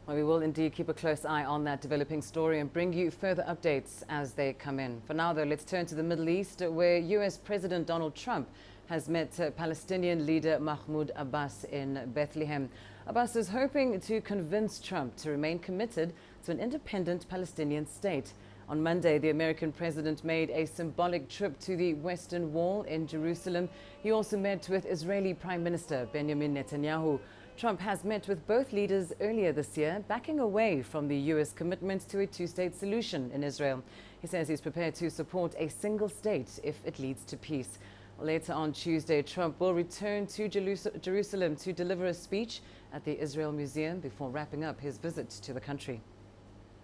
Well, we will indeed keep a close eye on that developing story and bring you further updates as they come in. For now, though, let's turn to the Middle East, where U.S. President Donald Trump has met Palestinian leader Mahmoud Abbas in Bethlehem. Abbas is hoping to convince Trump to remain committed to an independent Palestinian state. On Monday, the American president made a symbolic trip to the Western Wall in Jerusalem. He also met with Israeli Prime Minister Benjamin Netanyahu. Trump has met with both leaders earlier this year, backing away from the U.S. commitment to a two-state solution in Israel. He says he's prepared to support a single state if it leads to peace. Later on Tuesday, Trump will return to Jerusalem to deliver a speech at the Israel Museum before wrapping up his visit to the country.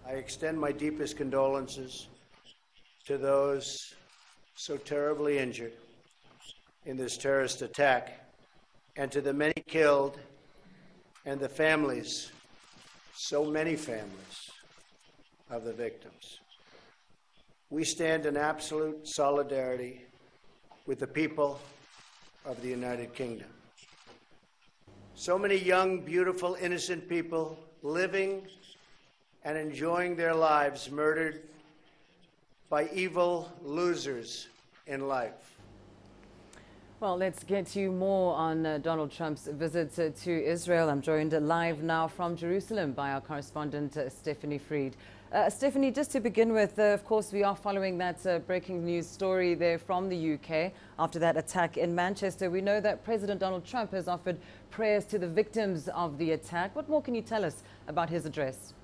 I extend my deepest condolences to those so terribly injured in this terrorist attack, and to the many killed and the families, so many families, of the victims. We stand in absolute solidarity with the people of the United Kingdom. So many young, beautiful, innocent people living and enjoying their lives murdered by evil losers in life. Well, let's get you more on Donald Trump's visit to Israel. I'm joined live now from Jerusalem by our correspondent, Stephanie Freed. Stephanie, just to begin with, of course, we are following that breaking news story there from the UK after that attack in Manchester. We know that President Donald Trump has offered prayers to the victims of the attack. What more can you tell us about his address?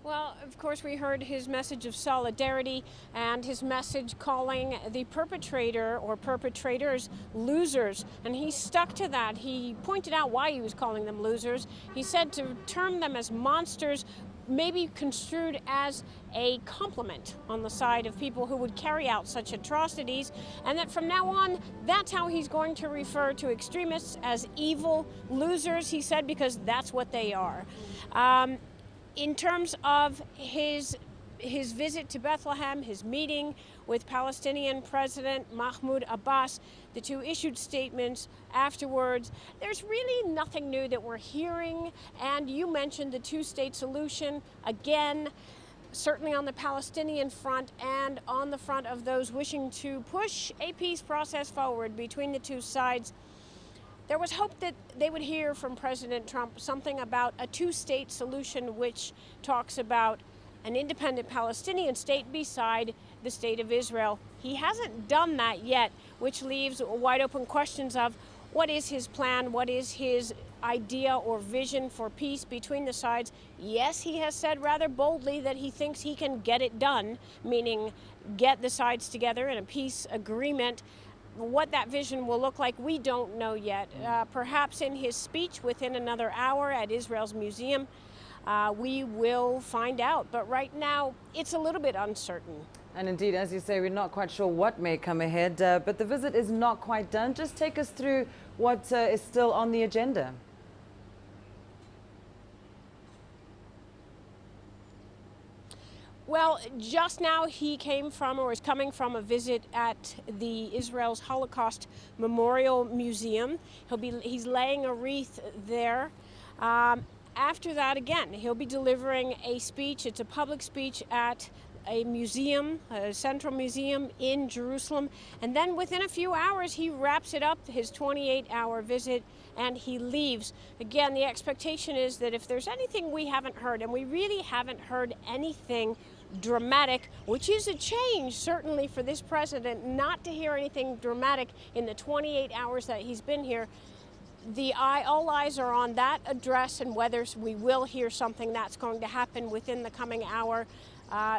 Well, of course, we heard his message of solidarity and his message calling the perpetrator or perpetrators losers. And he stuck to that. He pointed out why he was calling them losers. He said to term them as monsters may be construed as a compliment on the side of people who would carry out such atrocities, and that from now on, that's how he's going to refer to extremists as evil losers, he said, because that's what they are. In terms of his visit to Bethlehem, his meeting with Palestinian President Mahmoud Abbas, the two issued statements afterwards. There's really nothing new that we're hearing. And you mentioned the two-state solution again, certainly on the Palestinian front and on the front of those wishing to push a peace process forward between the two sides. There was hope that they would hear from President Trump something about a two-state solution, which talks about an independent Palestinian state beside the state of Israel. He hasn't done that yet, which leaves wide open questions of what is his plan, what is his idea or vision for peace between the sides. Yes, he has said rather boldly that he thinks he can get it done, meaning get the sides together in a peace agreement. What that vision will look like, we don't know yet. Perhaps in his speech within another hour at Israel's museum, we will find out. But right now, it's a little bit uncertain. And indeed, as you say, we're not quite sure what may come ahead, but the visit is not quite done. Just take us through what is still on the agenda. Well, just now he came from, or is coming from, a visit at the Israel's Holocaust Memorial Museum. He's laying a wreath there. After that, again, he'll be delivering a speech. It's a public speech at a museum, a central museum in Jerusalem. And then within a few hours, he wraps it up, his 28-hour visit, and he leaves. Again, the expectation is that if there's anything we haven't heard, and we really haven't heard anything dramatic, which is a change certainly for this president, not to hear anything dramatic in the 28 hours that he's been here. All eyes are on that address and whether we will hear something that's going to happen within the coming hour.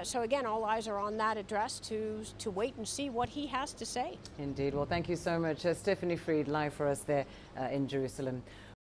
So again, all eyes are on that address to wait and see what he has to say. Indeed. Well, thank you so much, Stephanie Freed, live for us there in Jerusalem.